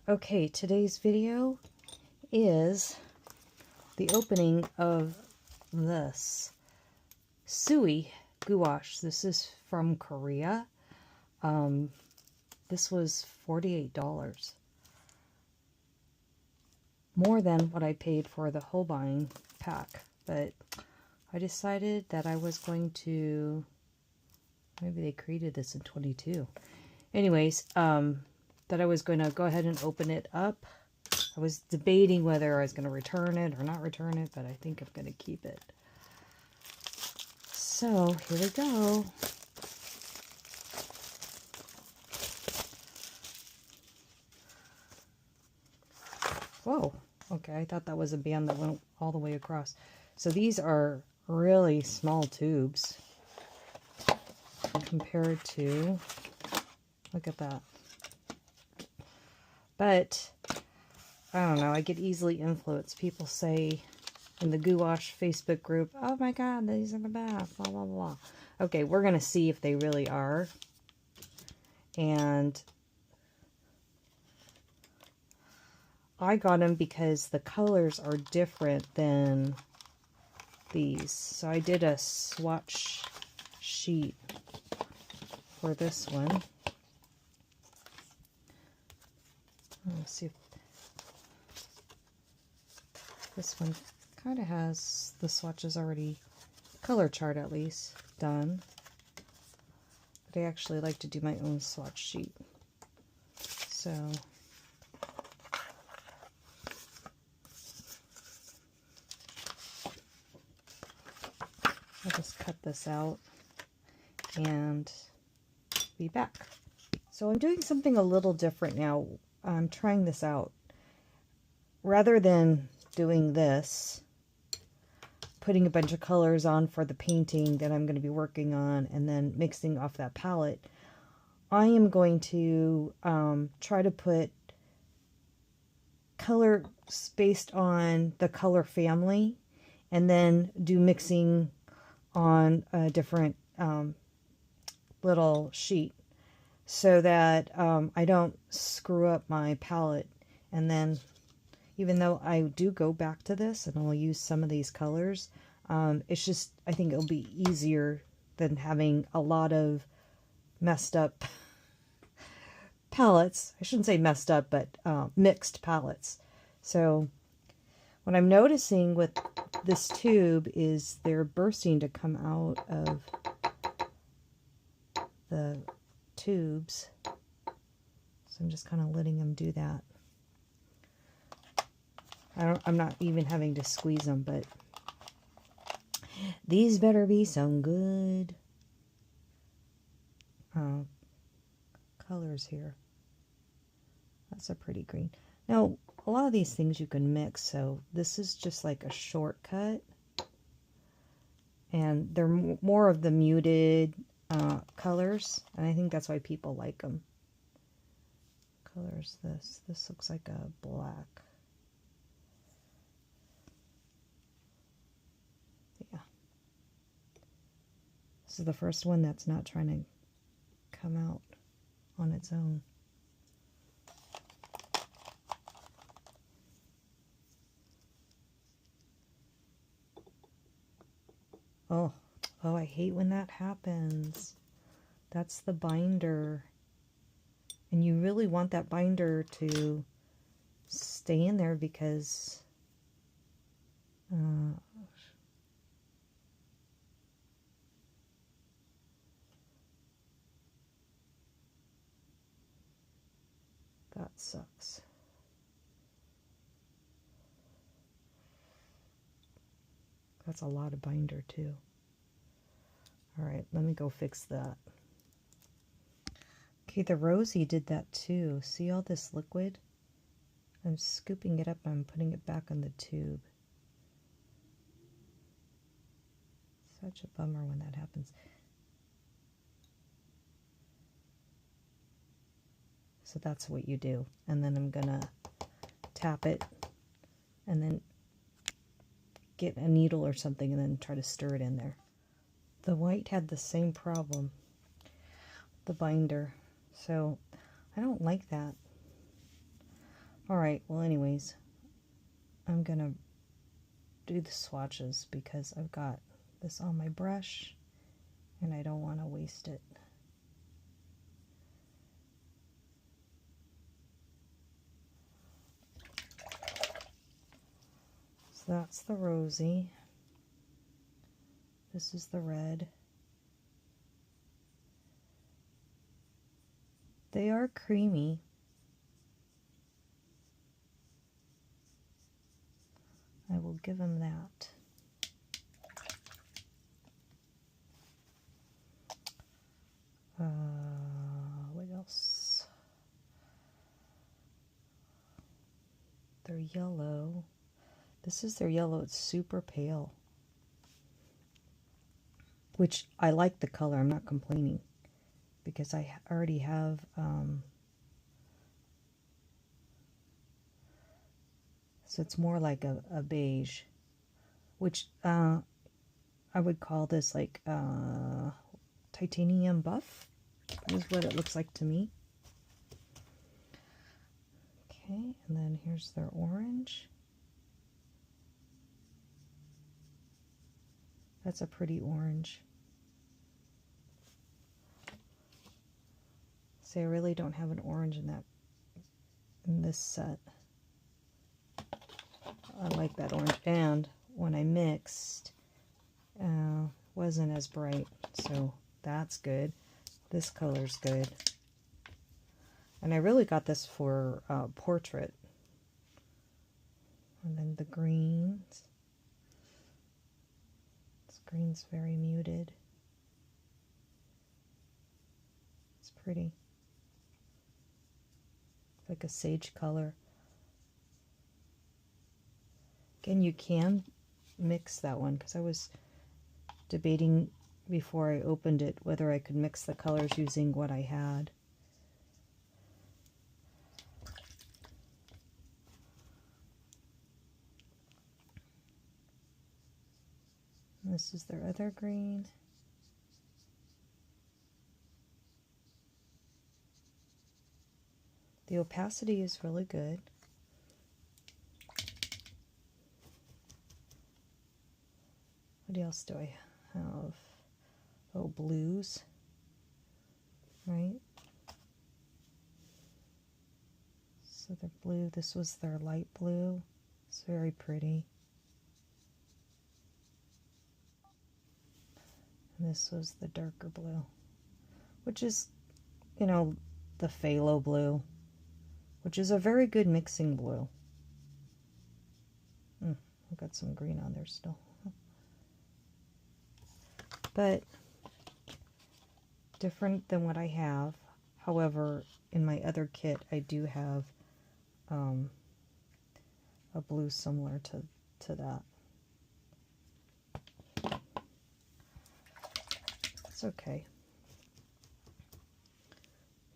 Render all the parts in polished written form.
Okay, today's video is the opening of this SUI gouache. This is from Korea. This was $48. More than what I paid for the Holbein pack, but I decided that I was going to, maybe they created this in 22. Anyways, that I was going to go ahead and open it up. I was debating whether I was going to return it or not return it, but I think I'm going to keep it. So here we go. Whoa, okay, I thought that was a band that went all the way across. So these are really small tubes compared to, look at that. But I don't know, I get easily influenced. People say in the Gouache Facebook group, oh my god, these are the best, blah, blah, blah. Okay, we're going to see if they really are. And I got them because the colors are different than these. So I did a swatch sheet for this one. Let's see if this one kind of has the swatches already, color chart at least, done. But I actually like to do my own swatch sheet. So I'll just cut this out and be back. So I'm doing something a little different now. I'm trying this out. Rather than doing this, putting a bunch of colors on for the painting that I'm going to be working on and then mixing off that palette, I am going to try to put colors based on the color family and then do mixing on a different little sheet so that I don't screw up my palette. And then even though I do go back to this and I'll use some of these colors, it's just, I think it'll be easier than having a lot of messed up palettes. I shouldn't say messed up, but mixed palettes. So what I'm noticing with this tube is they're bursting to come out of the tubes. So I'm just kind of letting them do that. I'm not even having to squeeze them, but these better be some good colors here. That's a pretty green. Now, a lot of these things you can mix, so this is just like a shortcut. And they're more of the muted colors, and I think that's why people like them. Colors this. This looks like a black. Yeah. This is the first one that's not trying to come out on its own. Oh, I hate when that happens. That's the binder. And you really want that binder to stay in there because that sucks. That's a lot of binder too. All right, let me go fix that. Okay, the Rosie did that too. See all this liquid? I'm scooping it up and I'm putting it back on the tube. Such a bummer when that happens. So that's what you do. And then I'm gonna tap it and then get a needle or something and then try to stir it in there. The white had the same problem, the binder. So I don't like that. Alright, well anyways, I'm gonna do the swatches because I've got this on my brush and I don't want to waste it. So that's the rosy. This is the red. They are creamy. I will give them that. What else? They're yellow. This is their yellow. It's super pale. Which I like the color. I'm not complaining. Because I already have so it's more like a beige, which I would call this like titanium buff is what it looks like to me. Okay, and then here's their orange. That's a pretty orange. See, I really don't have an orange in this set. I like that orange, and when I mixed, wasn't as bright, so that's good. This color's good, and I really got this for portrait. And then the greens. This green's very muted. It's pretty, like a sage color. Again, you can mix that one because I was debating before I opened it whether I could mix the colors using what I had. This is their other green. The opacity is really good. What else do I have? Oh, blues, right? So the blue, this was their light blue. It's very pretty. And this was the darker blue, which is, you know, the phthalo blue, which is a very good mixing blue. I've got some green on there still. But different than what I have. However, in my other kit, I do have a blue similar to that. It's okay.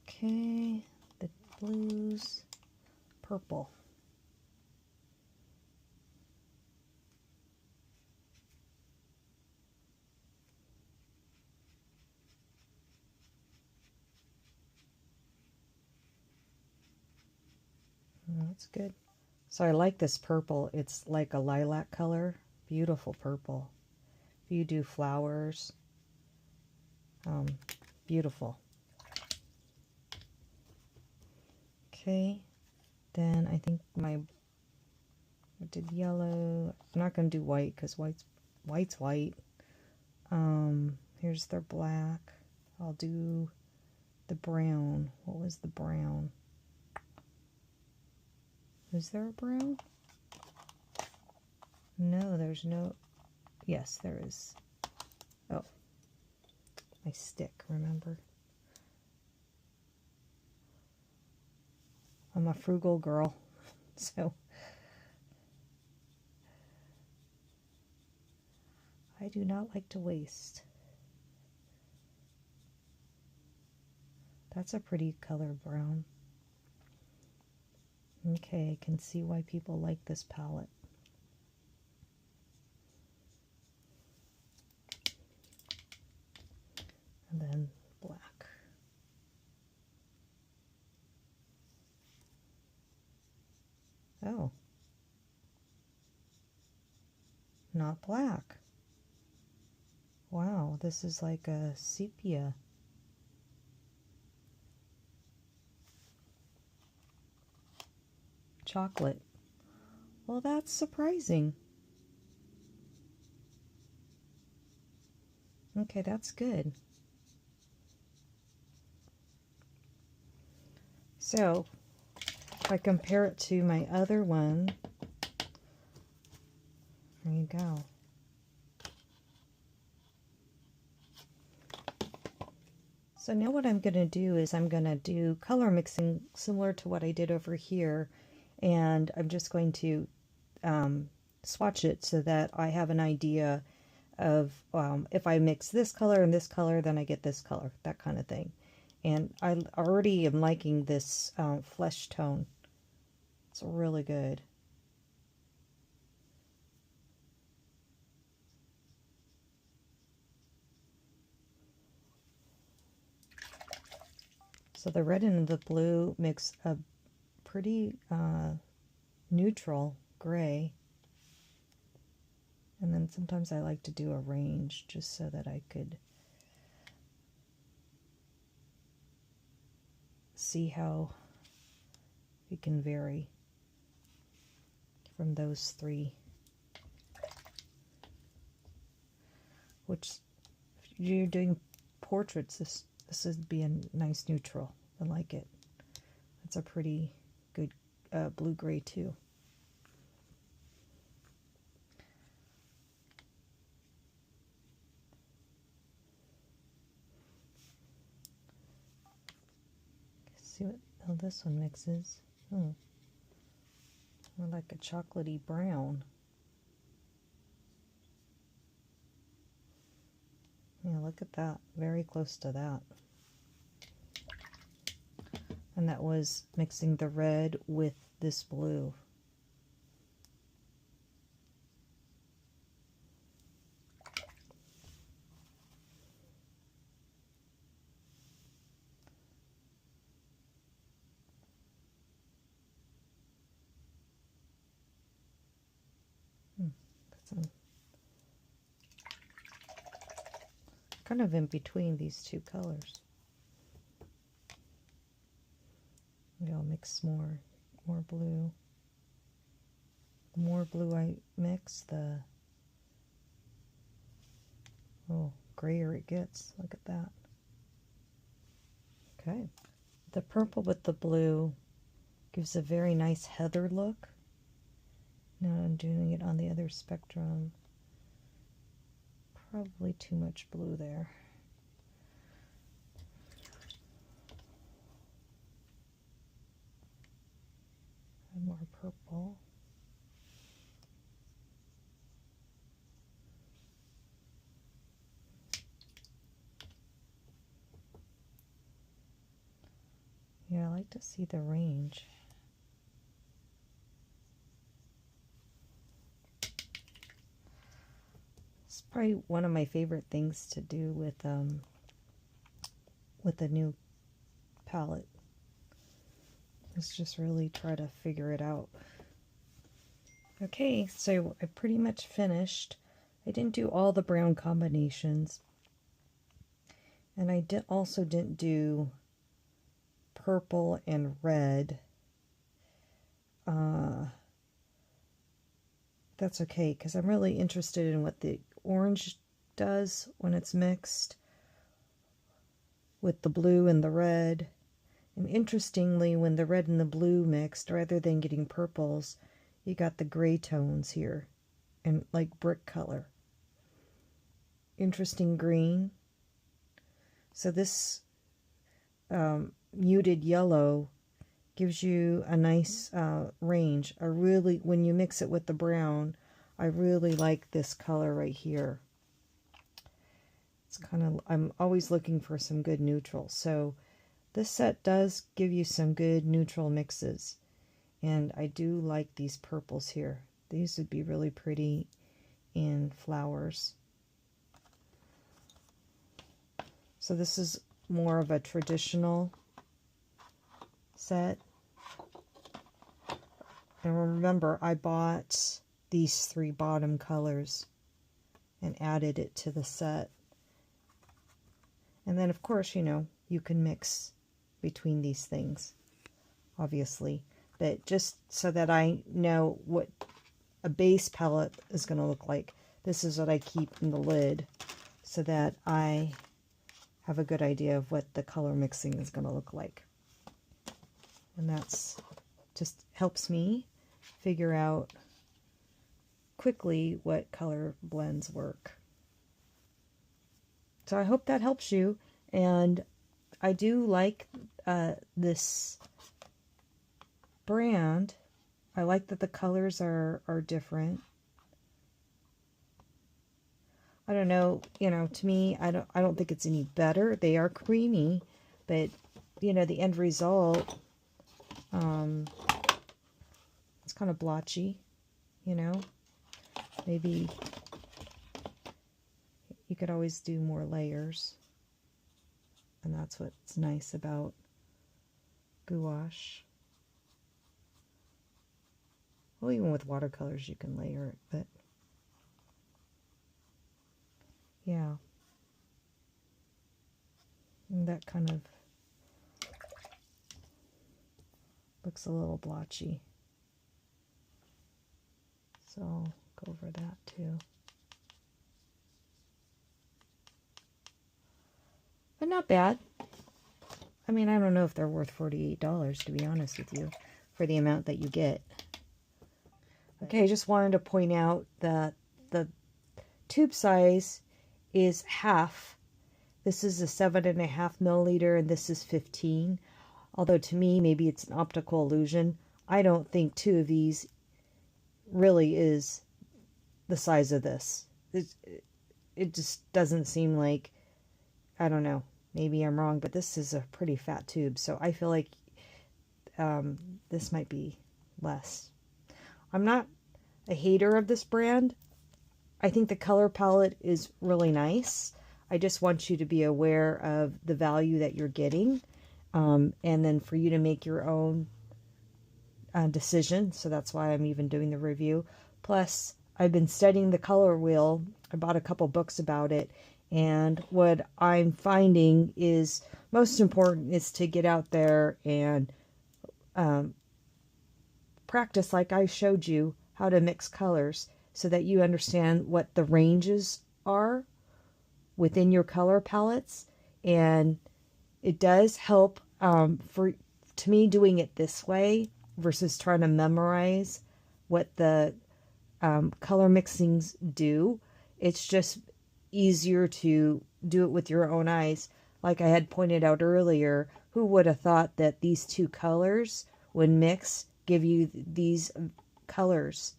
Okay, the blues, purple. That's good. So I like this purple. It's like a lilac color. Beautiful purple. If you do flowers, beautiful. Okay, then I think I did yellow. I'm not going to do white because white's white. Here's their black. I'll do the brown. What was the brown? Is there a brown? No, there's no. Yes, there is. Oh, my stick, remember? I'm a frugal girl, so I do not like to waste. That's a pretty color, brown. Okay, I can see why people like this palette. And then black. Oh, not black. Wow, this is like a sepia. Chocolate. Well, that's surprising. Okay, that's good. So, if I compare it to my other one, there you go. So now what I'm going to do is I'm going to do color mixing similar to what I did over here, and I'm just going to swatch it so that I have an idea of if I mix this color and this color, then I get this color, that kind of thing. And I already am liking this flesh tone. It's really good. So the red and the blue mix a pretty neutral gray. And then sometimes I like to do a range just so that I could see how it can vary from those three. Which, if you're doing portraits, this would be a nice neutral. I like it. It's a pretty good blue-gray too. See how this one mixes. Oh, more like a chocolatey brown. Yeah, look at that. Very close to that. And that was mixing the red with this blue. Kind of in between these two colors. Maybe I'll mix more blue. The more blue I mix, the grayer it gets. Look at that. Okay. The purple with the blue gives a very nice heather look. Now I'm doing it on the other spectrum. Probably too much blue there. And more purple. Yeah, I like to see the range. It's probably one of my favorite things to do with a new palette. Is just really try to figure it out. Okay, so I pretty much finished. I didn't do all the brown combinations. And I also didn't do purple and red. That's okay, because I'm really interested in what the orange does when it's mixed with the blue and the red. And interestingly, when the red and the blue mixed, rather than getting purples, you got the gray tones here, and like brick color. Interesting green. So this muted yellow gives you a nice range. When you mix it with the brown, I really like this color right here. It's kind of, I'm always looking for some good neutrals. So this set does give you some good neutral mixes. And I do like these purples here. These would be really pretty in flowers. So this is more of a traditional set. And remember, I bought these 3 bottom colors and added it to the set. And then, of course, you know, you can mix between these things, obviously. But just so that I know what a base palette is going to look like, this is what I keep in the lid so that I have a good idea of what the color mixing is going to look like. And that's just helps me figure out quickly what color blends work. So I hope that helps you, and I do like this brand. I like that the colors are different. I don't know, you know, to me, I don't think it's any better. They are creamy, but you know, the end result, it's kind of blotchy, you know. Maybe you could always do more layers, and that's what's nice about gouache. Well, even with watercolors you can layer it, but yeah, and that kind of looks a little blotchy, so I'll go over that too. But not bad. I mean, I don't know if they're worth $48, to be honest with you, for the amount that you get. Okay, I just wanted to point out that the tube size is half. This is a 7.5 milliliter, and this is 15. Although to me, maybe it's an optical illusion. I don't think 2 of these really is the size of this. It just doesn't seem like, I don't know, maybe I'm wrong, but this is a pretty fat tube, so I feel like this might be less. I'm not a hater of this brand. I think the color palette is really nice. I just want you to be aware of the value that you're getting, and then for you to make your own decision. So that's why I'm even doing the review. Plus, I've been studying the color wheel. I bought a couple books about it, and what I'm finding is most important is to get out there and practice, like I showed you, how to mix colors so that you understand what the ranges are within your color palettes. And it does help to me doing it this way versus trying to memorize what the color mixings do. It's just easier to do it with your own eyes. Like I had pointed out earlier, who would have thought that these 2 colors, when mixed, give you these colors?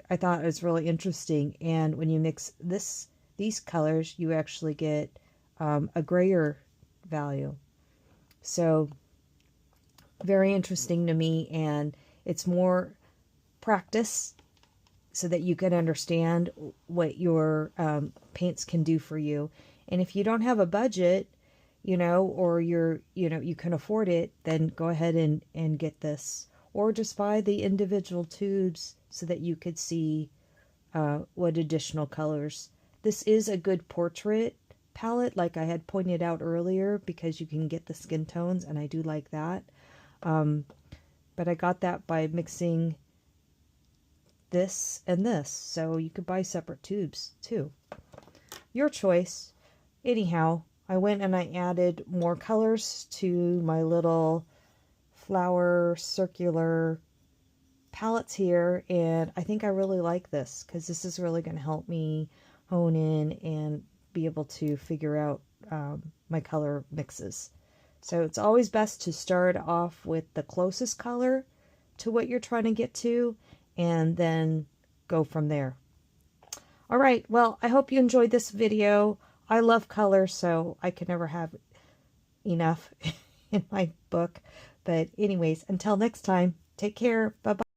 I thought it was really interesting. And when you mix these colors, you actually get a grayer value. So very interesting to me, and it's more practice so that you can understand what your paints can do for you. And if you don't have a budget, you know, or you can afford it, then go ahead and get this, or just buy the individual tubes so that you could see what additional colors. This is a good portrait palette, like I had pointed out earlier, because you can get the skin tones, and I do like that. But I got that by mixing this and this, so you could buy separate tubes too. Your choice. Anyhow, I went and I added more colors to my little flower circular palettes here, and I think I really like this because this is really going to help me hone in and be able to figure out my color mixes. So it's always best to start off with the closest color to what you're trying to get to, and then go from there. All right, well, I hope you enjoyed this video. I love color, so I can never have enough in my book. But anyways, until next time, take care. Bye-bye.